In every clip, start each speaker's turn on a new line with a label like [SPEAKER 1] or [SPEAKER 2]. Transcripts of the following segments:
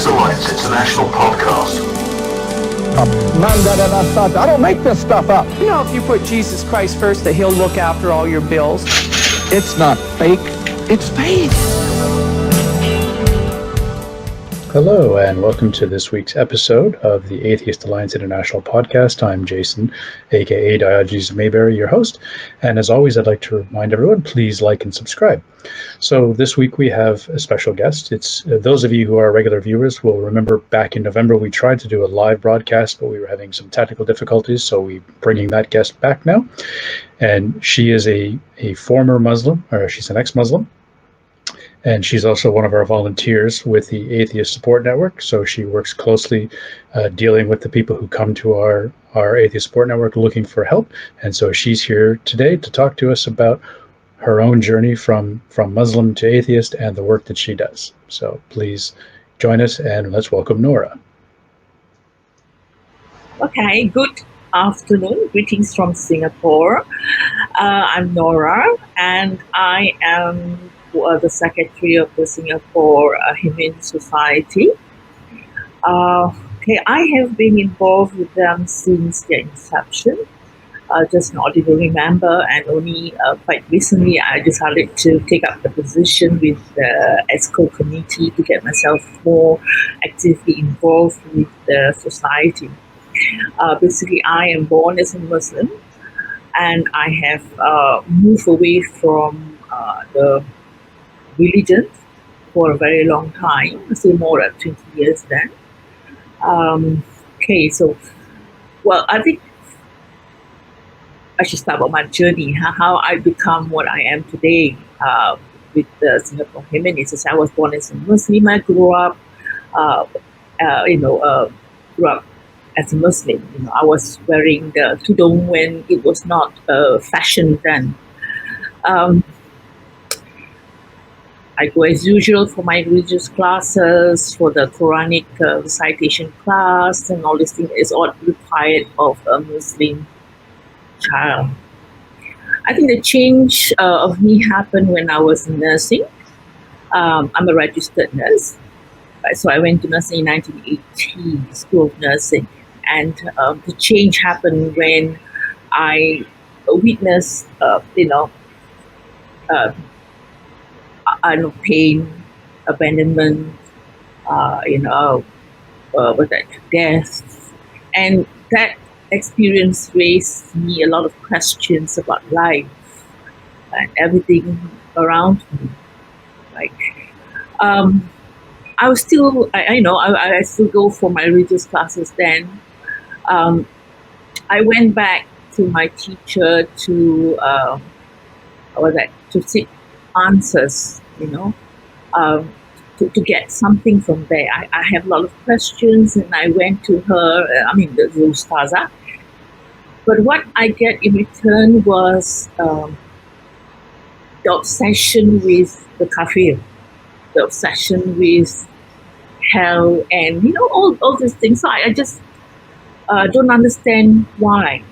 [SPEAKER 1] Atheist Alliance International podcast.
[SPEAKER 2] I don't make this stuff up.
[SPEAKER 3] You know, if you put Jesus Christ first, that he'll look after all your bills.
[SPEAKER 2] It's not fake, it's faith.
[SPEAKER 4] Hello, and welcome to this week's episode of the Atheist Alliance International podcast. I'm Jason, aka Diogenes Mayberry, your host. And as always, I'd like to remind everyone, please like and subscribe. So this week we have a special guest. It's those of you who are regular viewers will remember back in November we tried to do a live broadcast, but we were having some technical difficulties, so we're bringing that guest back now. And she is a former Muslim, or she's an ex-Muslim. And she's also one of our volunteers with the Atheist Support Network. So she works closely dealing with the people who come to our Atheist Support Network looking for help. And so she's here today to talk to us about her own journey from Muslim to atheist and the work that she does. So please join us and let's welcome Nora.
[SPEAKER 5] Okay, good afternoon. Greetings from Singapore. I'm Nora and I am the secretary of the Singapore Humanist Society. I have been involved with them since their inception. Just not even remember, and only quite recently I decided to take up the position with the ESCO committee to get myself more actively involved with the society. Basically, I am born as a Muslim, and I have moved away from the religion for a very long time, say more than 20 years then. I think I should start about my journey, how I become what I am today with the Singapore Humanists. I was born as a Muslim. I grew up, grew up as a Muslim. I was wearing the tudung when it was not fashion then. I go as usual for my religious classes, for the Quranic recitation class, and all these things is all required of a Muslim child. I think the change of me happened when I was nursing. I'm a registered nurse, right? So I went to nursing in 1980, School of Nursing, and the change happened when I witnessed, pain, abandonment, death, and that experience raised me a lot of questions about life and everything around me. I was still, I still go for my religious classes then. I went back to my teacher to seek answers, to get something from there. I have a lot of questions, and I went to her, the Ustaza. But what I get in return was the obsession with the kafir, the obsession with hell, and all these things. So I just don't understand why.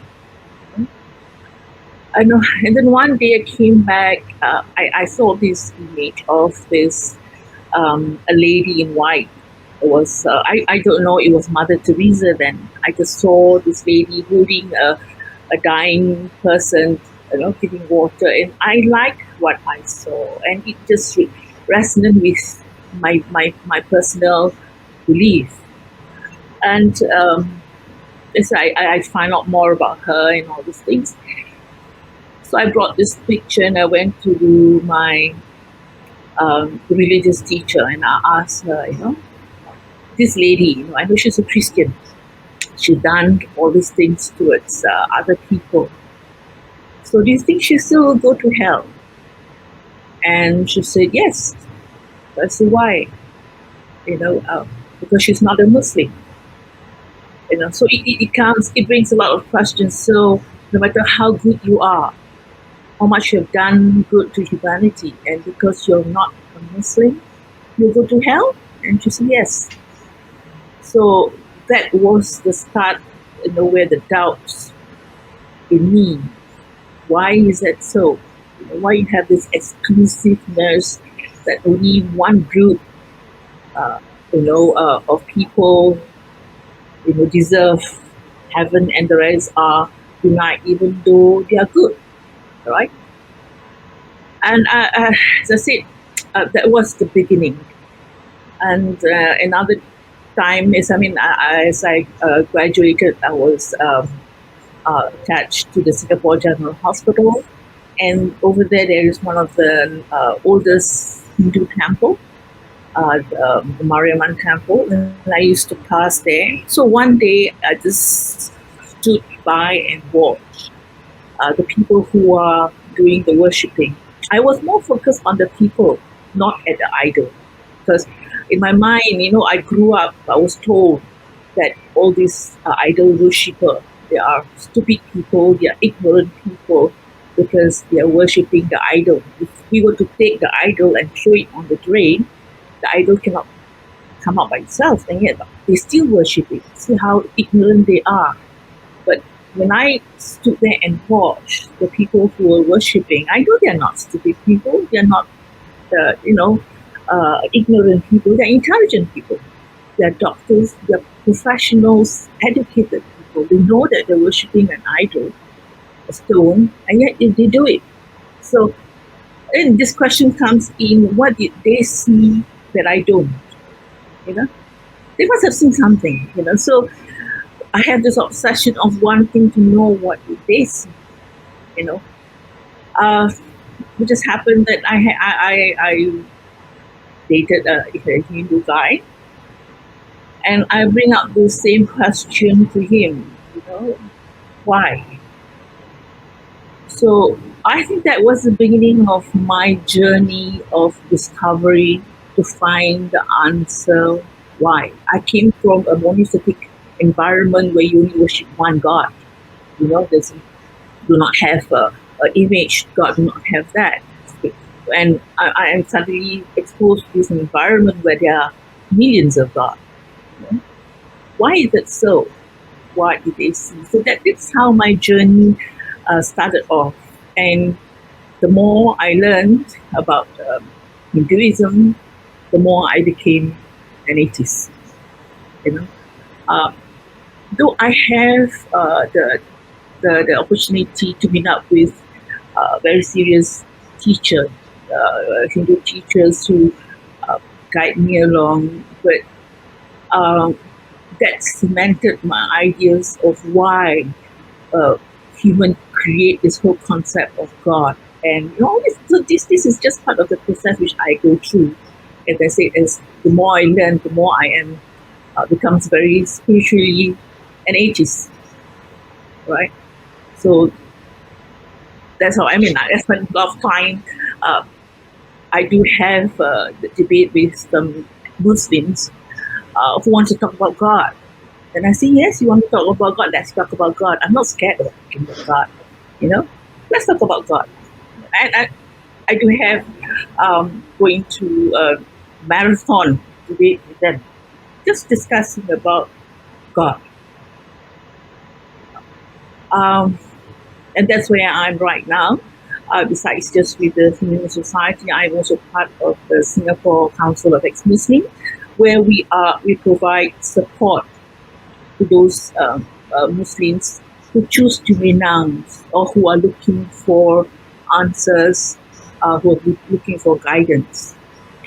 [SPEAKER 5] I know. And then one day I came back. I saw this image of this a lady in white. It was I don't know. It was Mother Teresa then. I just saw this lady holding a dying person, giving water, and I liked what I saw, and it just resonated with my personal belief. And so I find out more about her and all these things. So I brought this picture and I went to my religious teacher and I asked her, this lady, I know she's a Christian. She done all these things towards other people. So do you think she still will go to hell? And she said, yes. I said, why? Because she's not a Muslim. So it brings a lot of questions. So no matter how good you are, how much you've done good to humanity, and because you're not a Muslim, you go to hell? And she said, yes. So that was the start, where the doubts in me. Why is that so? Why you have this exclusiveness that only one group of people, deserve heaven and the rest are denied even though they are good, right? And as I said, that was the beginning. And another time is, as I graduated, I was attached to the Singapore General Hospital. And over there is one of the oldest Hindu temple, the Mariamman temple. And I used to pass there. So one day I just stood by and watched the people who are doing the worshipping. I was more focused on the people, not at the idol. Because in my mind, I grew up, I was told that all these idol worshippers, they are stupid people, they are ignorant people because they are worshipping the idol. If we were to take the idol and throw it on the drain, the idol cannot come out by itself, and yet they still worship it. See how ignorant they are. But when I stood there and watched the people who were worshipping, I know they are not stupid people, they are not, ignorant people, they're intelligent people. They're doctors, they're professionals, educated people. They know that they're worshipping an idol, a stone, and yet they do it. So, and this question comes in: what did they see that I don't? They must have seen something. So I have this obsession of wanting to know what did they see. It just happened that I dated a Hindu guy. And I bring up the same question to him, why? So I think that was the beginning of my journey of discovery to find the answer why. I came from a monotheistic environment where you only worship one God. There's do not have an image, God do not have that. And I am suddenly exposed to this environment where there are millions of gods. Why is it so? What did they see? So that's how my journey started off. And the more I learned about Hinduism, the more I became an atheist. Though I have the opportunity to meet up with very serious teachers, Hindu teachers who guide me along, but that cemented my ideas of why human create this whole concept of God. And this is just part of the process which I go through. As I say, as the more I learn, the more I am becomes very spiritually an atheist, right? So that's how I spend a lot of time. I do have the debate with some Muslims who want to talk about God. And I say, yes, you want to talk about God, let's talk about God. I'm not scared of talking about God, let's talk about God. And I do have going to a marathon debate with them, just discussing about God. And that's where I'm right now. Besides just with the Humanist Society, I'm also part of the Singapore Council of Ex-Muslim, where we provide support to those Muslims who choose to renounce or who are looking for answers, who are looking for guidance,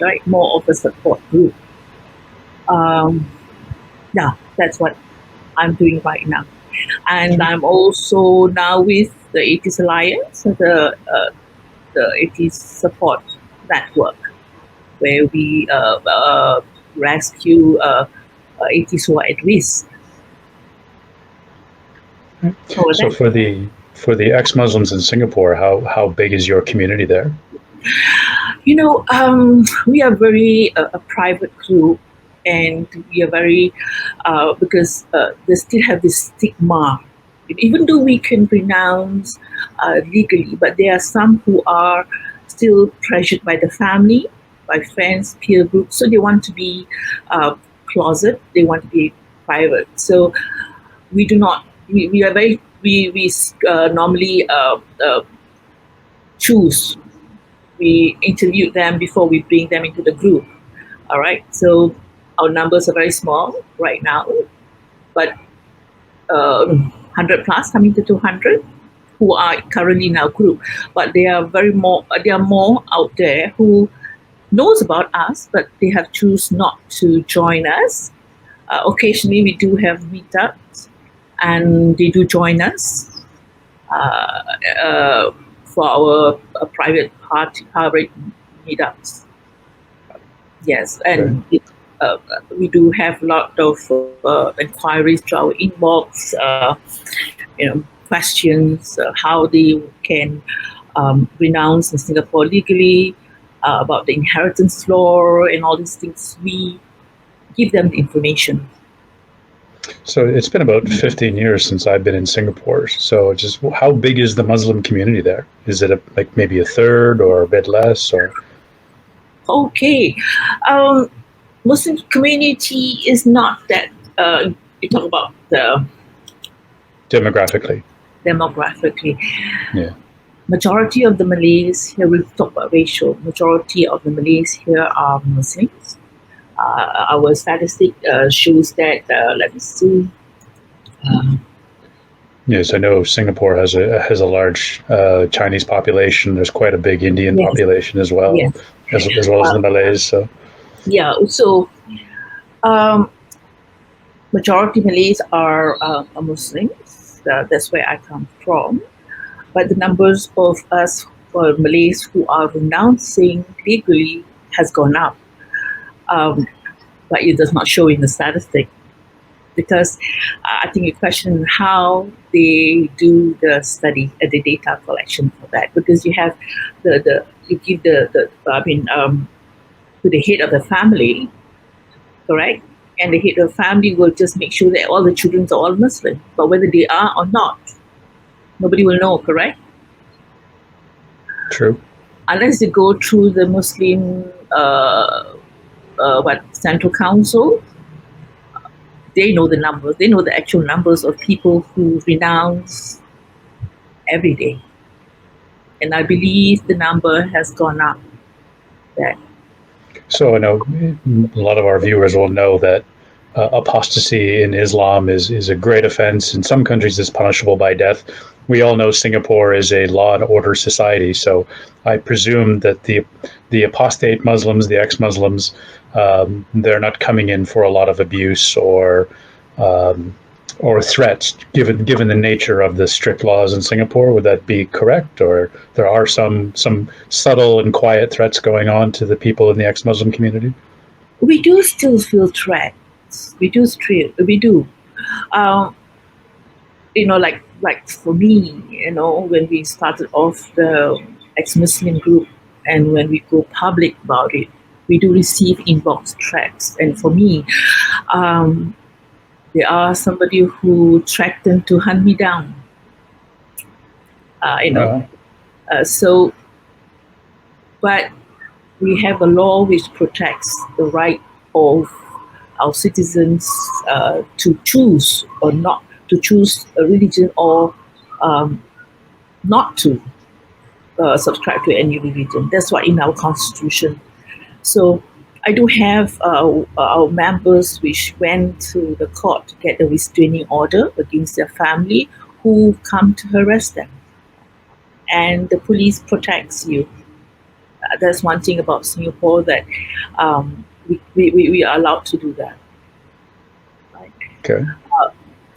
[SPEAKER 5] right? More of a support group. That's what I'm doing right now. And I'm also now with the Atheist Alliance, the Atheist Support Network, where we rescue atheists who are at risk.
[SPEAKER 4] So for the ex-Muslims in Singapore, how big is your community there?
[SPEAKER 5] We are very a private group, and we are very because they still have this stigma. Even though we can renounce legally, but there are some who are still pressured by the family, by friends, peer groups. So they want to be closet. They want to be private. So we do not. We are very. We normally choose. We interview them before we bring them into the group. All right. So Our numbers are very small right now, but 100 plus, coming to 200, who are currently in our group. But there are more out there who knows about us, but they have choose not to join us. Occasionally, we do have meetups, and they do join us for our private meetups. Yes, and we do have a lot of inquiries to our inbox. Questions how they can renounce in Singapore legally, about the inheritance law and all these things. We give them the information.
[SPEAKER 4] So it's been about 15 years since I've been in Singapore. So just how big is the Muslim community there? Is it like maybe a third or a bit less? Or
[SPEAKER 5] okay, Muslim community is not that. You talk about the
[SPEAKER 4] demographically. Yeah.
[SPEAKER 5] Majority of the Malays here, we'll talk about racial. Majority of the Malays here are Muslims. Our statistic shows that. Let me see.
[SPEAKER 4] Yes, I know Singapore has a large Chinese population. There's quite a big Indian population as well, as well as the Malays. So
[SPEAKER 5] so majority Malays are Muslims. That's where I come from. But the numbers of us Malays who are renouncing legally has gone up. But it does not show in the statistic, because I think you question how they do the study, the data collection for that, because you have you give to the head of the family, correct? And the head of the family will just make sure that all the children are all Muslim, but whether they are or not, nobody will know, correct?
[SPEAKER 4] True.
[SPEAKER 5] Unless they go through the Muslim Central Council, they know the numbers. They know the actual numbers of people who renounce every day. And I believe the number has gone up.
[SPEAKER 4] So I know a lot of our viewers will know that apostasy in Islam is a great offense. In some countries, it's punishable by death. We all know Singapore is a law and order society, so I presume that the apostate Muslims, the ex-Muslims, they're not coming in for a lot of abuse or threats, given the nature of the strict laws in Singapore. Would that be correct, or there are some subtle and quiet threats going on to the people in the ex-Muslim community?
[SPEAKER 5] We do still feel threats. We do. Like for me, when we started off the ex-Muslim group, and when we go public about it, we do receive inbox threats. And for me, there are somebody who threatened to hunt me down. But we have a law which protects the right of our citizens to choose or not to choose a religion, or not to subscribe to any religion. That's what in our constitution. So I do have our members which went to the court to get a restraining order against their family who come to harass them. And the police protects you. That's one thing about Singapore, that we are allowed to do that. Right? Okay.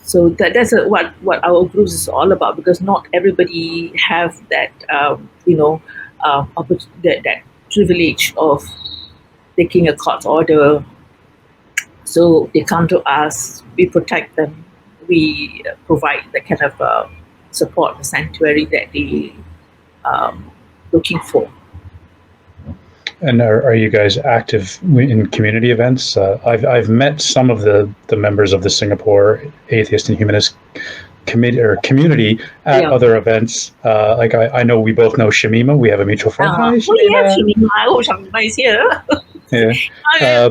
[SPEAKER 5] So that's what our group is all about, because not everybody have that that privilege of taking a court order. So they come to us, we protect them, we provide the kind of support, the sanctuary that they looking for.
[SPEAKER 4] And are you guys active in community events? I've met some of the members of the Singapore Atheist and Humanist community at other events. Like I know we both know Shamima. We have a mutual friend. Hi, Shamima.
[SPEAKER 5] Shamima. Oh, Shamima is here.
[SPEAKER 4] Yeah. I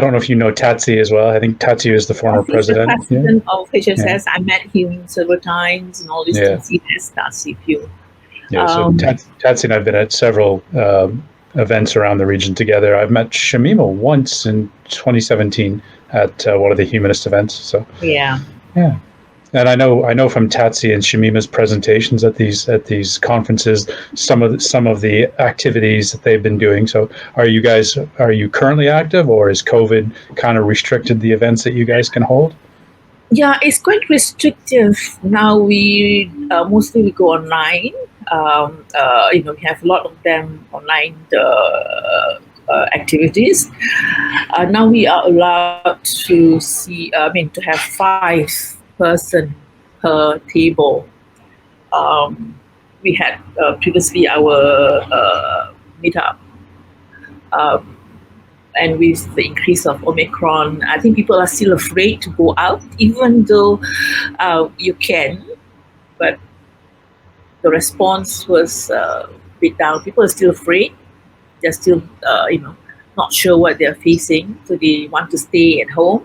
[SPEAKER 4] don't know if you know Tatsi as well. I think Tatsi is the former president.
[SPEAKER 5] The president of HSS. Yeah. I met him several times and all these things. He has Tatsi view.
[SPEAKER 4] Yeah, so Tatsi and I've been at several events around the region together. I've met Shamima once in 2017 at one of the Humanist events. So
[SPEAKER 5] Yeah.
[SPEAKER 4] yeah. And I know from Tatsi and Shamima's presentations at these conferences some of the activities that they've been doing. So are you currently active, or is COVID kind of restricted the events that you guys can hold?
[SPEAKER 5] Yeah, it's quite restrictive. Now we mostly we go online. We have a lot of them online activities. Now we are allowed to to have 5 person per table. We had previously our meetup. And with the increase of Omicron, I think people are still afraid to go out, even though you can. But the response was a bit down. People are still afraid. They're still, not sure what they're facing, so they want to stay at home.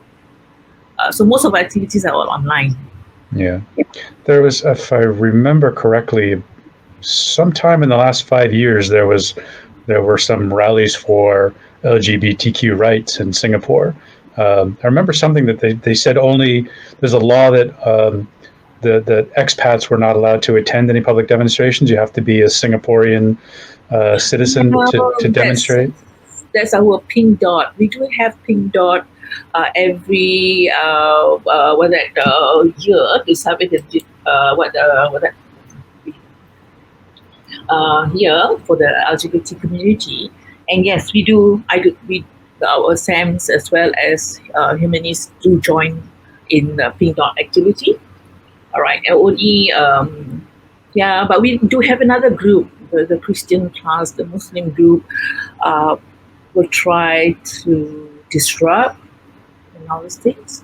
[SPEAKER 5] So most of our activities are all online.
[SPEAKER 4] Yeah. There was, if I remember correctly, sometime in the last 5 years, there were some rallies for LGBTQ rights in Singapore. I remember something that they said only there's a law that the expats were not allowed to attend any public demonstrations. You have to be a Singaporean citizen to demonstrate.
[SPEAKER 5] That's our pink dot. We do have pink dot every year to celebrate here for the LGBT community. And yes, we do. Our SAMs as well as Humanists do join in the pink dot activity. All right, only but we do have another group, the Christian class, the Muslim group. Will try to disrupt and all these things.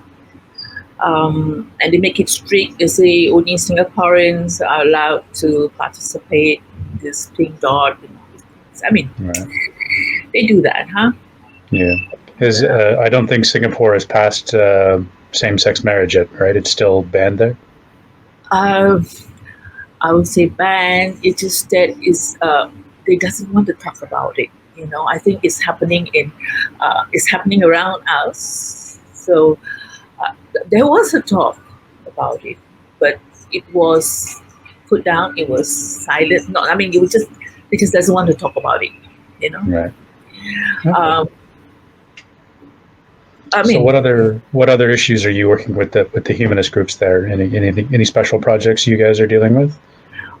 [SPEAKER 5] And they make it strict. They say only Singaporeans are allowed to participate in this pink dot and all these things. I mean,
[SPEAKER 4] Right.
[SPEAKER 5] They do that, huh?
[SPEAKER 4] Yeah. I don't think Singapore has passed same-sex marriage yet, right? It's still banned there?
[SPEAKER 5] I would say banned. It's just that they doesn't want to talk about it. I think it's happening around us. So there was a talk about it, but it was put down. It was silent. No, I mean, it just doesn't want to talk about it.
[SPEAKER 4] Right.
[SPEAKER 5] So
[SPEAKER 4] what other issues are you working with the humanist groups there? Any special projects you guys are dealing with?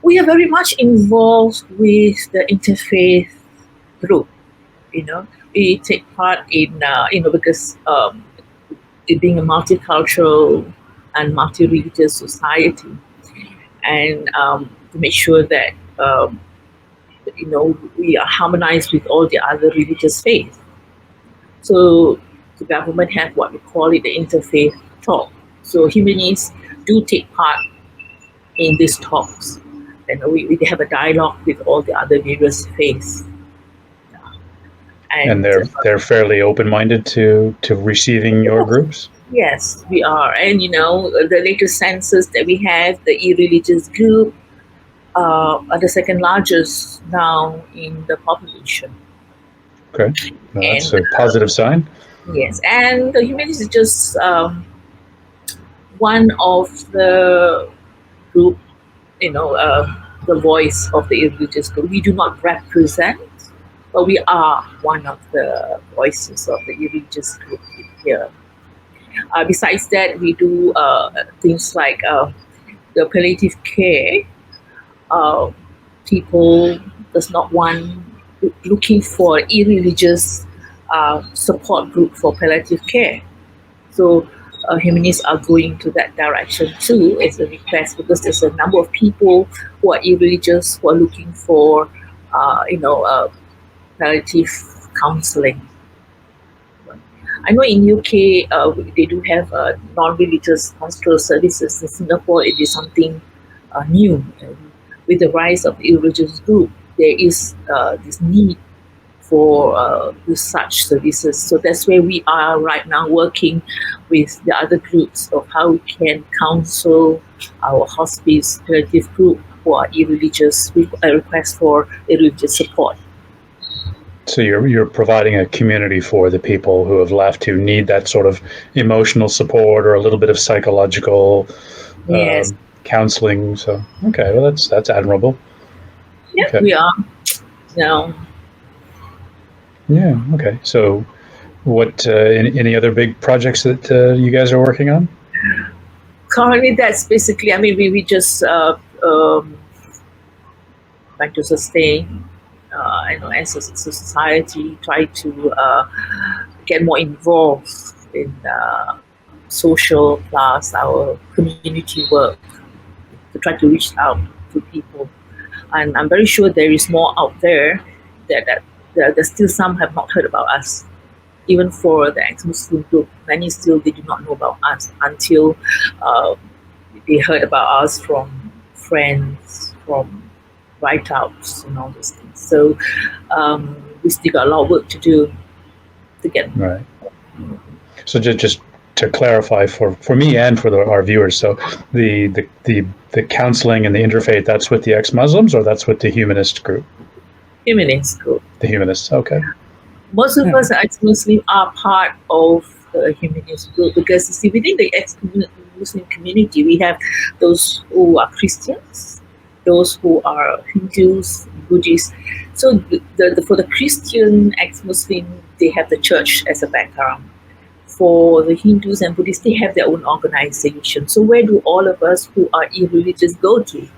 [SPEAKER 5] We are very much involved with the Interfaith group. We take part in because it being a multicultural and multi-religious society, and to make sure that we are harmonized with all the other religious faiths. So the government has what we call it the Interfaith talk. So humanists do take part in these talks, and we have a dialogue with all the other various faiths.
[SPEAKER 4] And they're fairly open-minded to receiving your groups?
[SPEAKER 5] Yes, we are. And the latest census that we have, the irreligious group are the second largest now in the population.
[SPEAKER 4] Okay, that's a positive sign.
[SPEAKER 5] Yes, and the Humanist is just one of the group, the voice of the irreligious group. We do not represent, but we are one of the voices of the irreligious group here. Besides that, we do things like the palliative care. People does not want looking for irreligious support group for palliative care. So humanists are going to that direction too as a request, because there's a number of people who are irreligious who are looking for palliative counselling. I know in UK they do have non-religious hospital services. In Singapore, it is something new. With the rise of the irreligious group, there is this need for such services. So that's where we are right now, working with the other groups of how we can counsel our hospice palliative group who are irreligious, with a request for irreligious support.
[SPEAKER 4] So you're providing a community for the people who have left, who need that sort of emotional support or a little bit of psychological
[SPEAKER 5] Yes.
[SPEAKER 4] counseling. So okay, well that's admirable.
[SPEAKER 5] Yeah,
[SPEAKER 4] Okay.
[SPEAKER 5] we are. No.
[SPEAKER 4] Yeah. Okay. So what any other big projects that you guys are working on?
[SPEAKER 5] Currently, that's basically, I mean, we just trying to sustain, as a society, try to get more involved in social plus our community work to try to reach out to people. And I'm very sure there is more out there that there's still some have not heard about us. Even for the ex-Muslim group, many still they do not know about us until they heard about us from friends, from write-outs and all those things. So we still got a lot of work to do to get.
[SPEAKER 4] Right. So just to clarify for me and for our viewers, so the counseling and the interfaith, that's with the ex-Muslims or that's with the humanist group?
[SPEAKER 5] Humanist group.
[SPEAKER 4] The humanists, okay.
[SPEAKER 5] Most of us ex-Muslim are part of the humanist group because, you see, within the ex-Muslim community, we have those who are Christians, those who are Hindus, Buddhists. So for the Christian ex-Muslim, they have the church as a background. For the Hindus and Buddhists, they have their own organization. So where do all of us who are irreligious go to?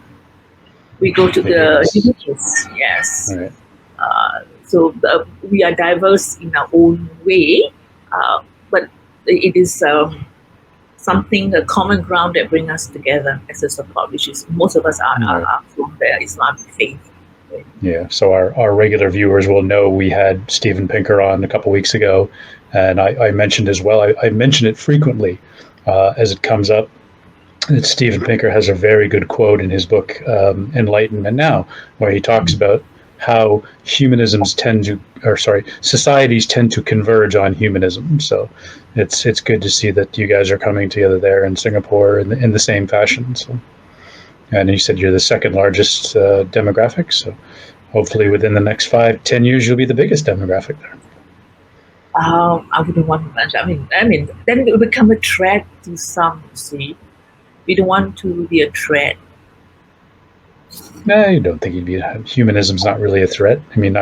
[SPEAKER 5] We go to the humanists, yes.
[SPEAKER 4] All right.
[SPEAKER 5] So we are diverse in our own way, but it is something, a common ground that brings us together as a support, which is most of us are from the Islamic faith.
[SPEAKER 4] Yeah, so our regular viewers will know we had Steven Pinker on a couple weeks ago, and I mentioned as well, I mention it frequently as it comes up, that Steven Pinker has a very good quote in his book, Enlightenment Now, where he talks about how societies tend to converge on humanism. So it's good to see that you guys are coming together there in Singapore in the same fashion. So, and you said you're the second largest demographic, so hopefully within the next 5-10 years you'll be the biggest demographic there.
[SPEAKER 5] I wouldn't want to mention. I mean, then it will become a threat to some. You see, we don't want to be a threat.
[SPEAKER 4] No, I don't think humanism's not really a threat. I mean,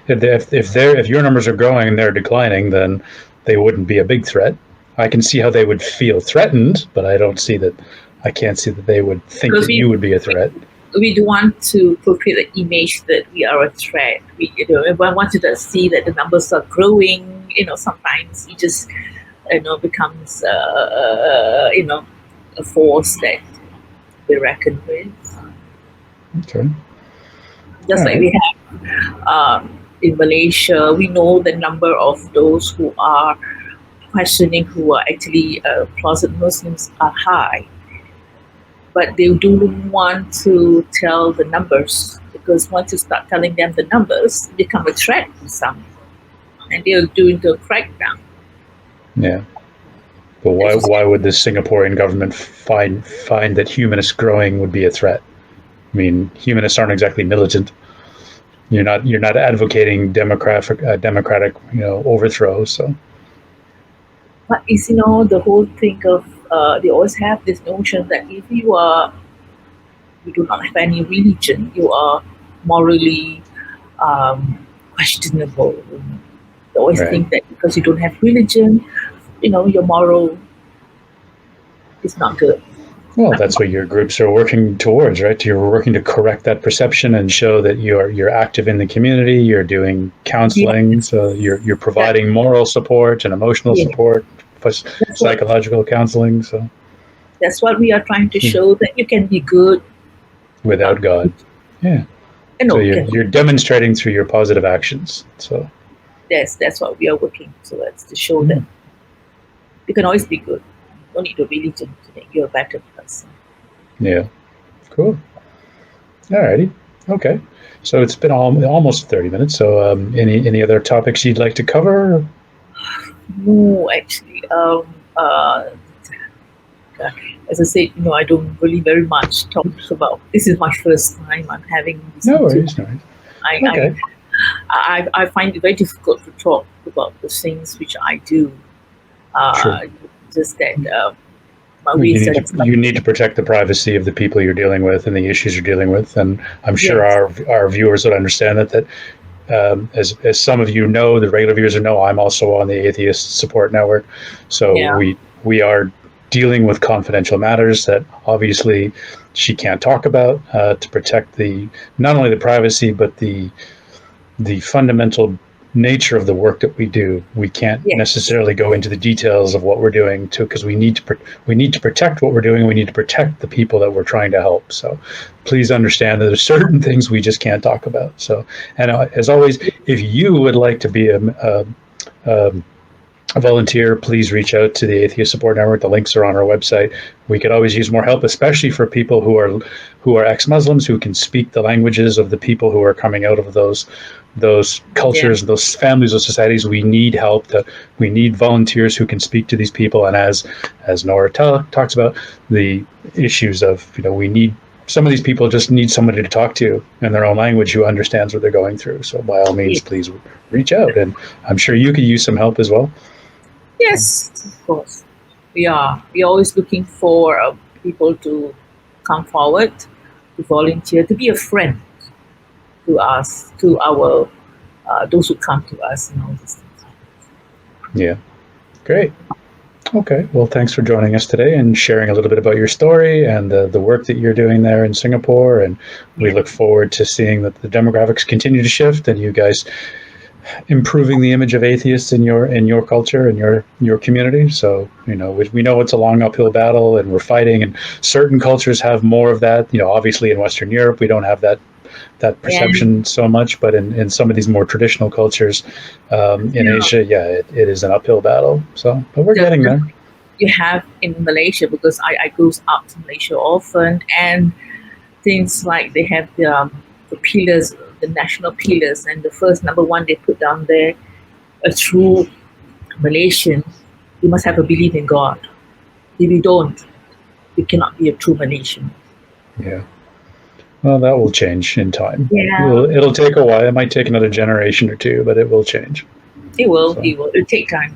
[SPEAKER 4] if your numbers are growing and they're declining, then they wouldn't be a big threat. I can see how they would feel threatened, but I can't see that they would think that you would be a threat.
[SPEAKER 5] We don't want to portray the image that we are a threat. We want to see that the numbers are growing. Sometimes it just becomes a force that we reckon with.
[SPEAKER 4] Okay.
[SPEAKER 5] Just like we have in Malaysia, we know the number of those who are questioning, who are actually closet Muslims, are high. But they don't want to tell the numbers, because once you start telling them the numbers, it becomes a threat to some. And they're doing the crackdown.
[SPEAKER 4] Yeah. But why would the Singaporean government find that humanist growing would be a threat? I mean, humanists aren't exactly militant. You're not advocating democratic overthrow. So,
[SPEAKER 5] but it's the whole thing of they always have this notion that if you do not have any religion, you are morally questionable. They always think that because you don't have religion, your moral is not good.
[SPEAKER 4] Well, that's what your groups are working towards, right? You're working to correct that perception and show that you're active in the community. You're doing counseling, so you're providing moral support and emotional support, psychological counseling. So
[SPEAKER 5] that's what we are trying to show, that you can be good
[SPEAKER 4] without God. Yeah. So you're demonstrating through your positive actions. So
[SPEAKER 5] that's what we are working towards, to show that you can always be good. You don't need a religion to make you a better person.
[SPEAKER 4] Yeah. Cool. Alrighty. Okay. So it's been almost 30 minutes. So any other topics you'd like to cover?
[SPEAKER 5] No, actually. As I said, I don't really very much talk about. This is my first time I'm having this.
[SPEAKER 4] No worries. No worries.
[SPEAKER 5] I find it very difficult to talk about the things which I do.
[SPEAKER 4] Sure.
[SPEAKER 5] Just that my
[SPEAKER 4] You
[SPEAKER 5] ways
[SPEAKER 4] need,
[SPEAKER 5] that
[SPEAKER 4] you need to protect the privacy of the people you're dealing with and the issues you're dealing with, and I'm sure our viewers would understand that. As some of you know, the regular viewers know, I'm also on the Atheist Support Network, so we are dealing with confidential matters that obviously she can't talk about to protect not only the privacy but the fundamental nature of the work that we do. We can't necessarily go into the details of what we're doing because we need to protect what we're doing. We need to protect the people that we're trying to help. So please understand that there's certain things we just can't talk about. So, and as always, if you would like to be a volunteer, please reach out to the Atheist Support Network. The links are on our website. We could always use more help, especially for people who are ex-Muslims, who can speak the languages of the people who are coming out of those cultures, those families, those societies. We need help. We need volunteers who can speak to these people. And as Nora talks about, the issues of, we need, some of these people just need somebody to talk to in their own language who understands what they're going through. So by all means, please reach out. And I'm sure you could use some help as well.
[SPEAKER 5] Yes, of course. We are. We're always looking for people to come forward, to volunteer, to be a friend to us, to our those who come to us, and all these things.
[SPEAKER 4] Yeah, great. Okay, well, thanks for joining us today and sharing a little bit about your story and the work that you're doing there in Singapore. And we look forward to seeing that the demographics continue to shift and you guys improving the image of atheists in your culture and your community. So we know it's a long uphill battle and we're fighting, and certain cultures have more of that. Obviously in Western Europe we don't have that perception so much, but in some of these more traditional cultures in Asia, it is an uphill battle. So, but we're getting there.
[SPEAKER 5] You have in Malaysia, because I go up to Malaysia often, and things like they have the pillars, the national pillars, and the first number one they put down there, a true Malaysian, you must have a belief in God. If you don't, you cannot be a true Malaysian.
[SPEAKER 4] Yeah. Well, that will change in time.
[SPEAKER 5] Yeah.
[SPEAKER 4] It'll take a while. It might take another generation or two, but it will change.
[SPEAKER 5] It will. It will. It'll take time.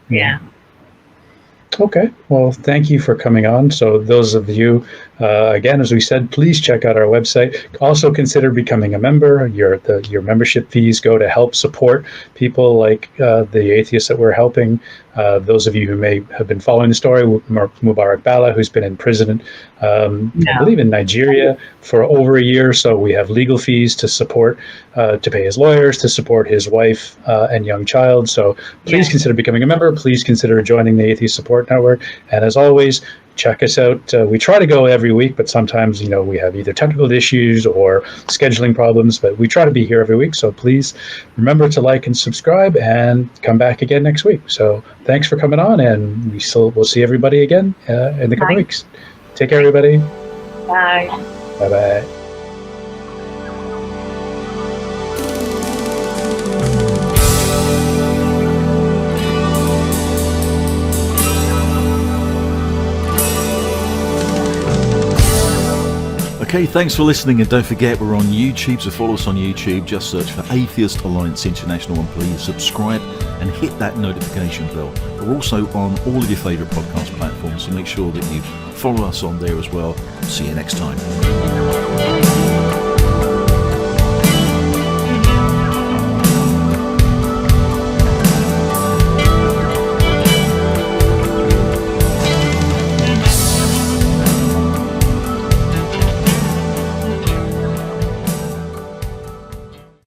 [SPEAKER 5] Yeah.
[SPEAKER 4] Okay. Well, thank you for coming on. So those of you, again, as we said, please check out our website. Also consider becoming a member. Your membership fees go to help support people like the atheists that we're helping. Those of you who may have been following the story, Mubarak Bala, who's been in prison, I believe in Nigeria for over a year. So we have legal fees to support, to pay his lawyers, to support his wife and young child. So please consider becoming a member. Please consider joining the Atheist Support Network. And as always, check us out. We try to go every week, but sometimes, we have either technical issues or scheduling problems, but we try to be here every week. So please remember to like and subscribe and come back again next week. So thanks for coming on, and we'll see everybody again in the coming weeks. Take care, everybody.
[SPEAKER 5] Bye.
[SPEAKER 4] Bye-bye.
[SPEAKER 6] Okay, thanks for listening, and don't forget we're on YouTube, so follow us on YouTube. Just search for Atheist Alliance International and please subscribe and hit that notification bell. We're also on all of your favourite podcast platforms, so make sure that you follow us on there as well. See you next time.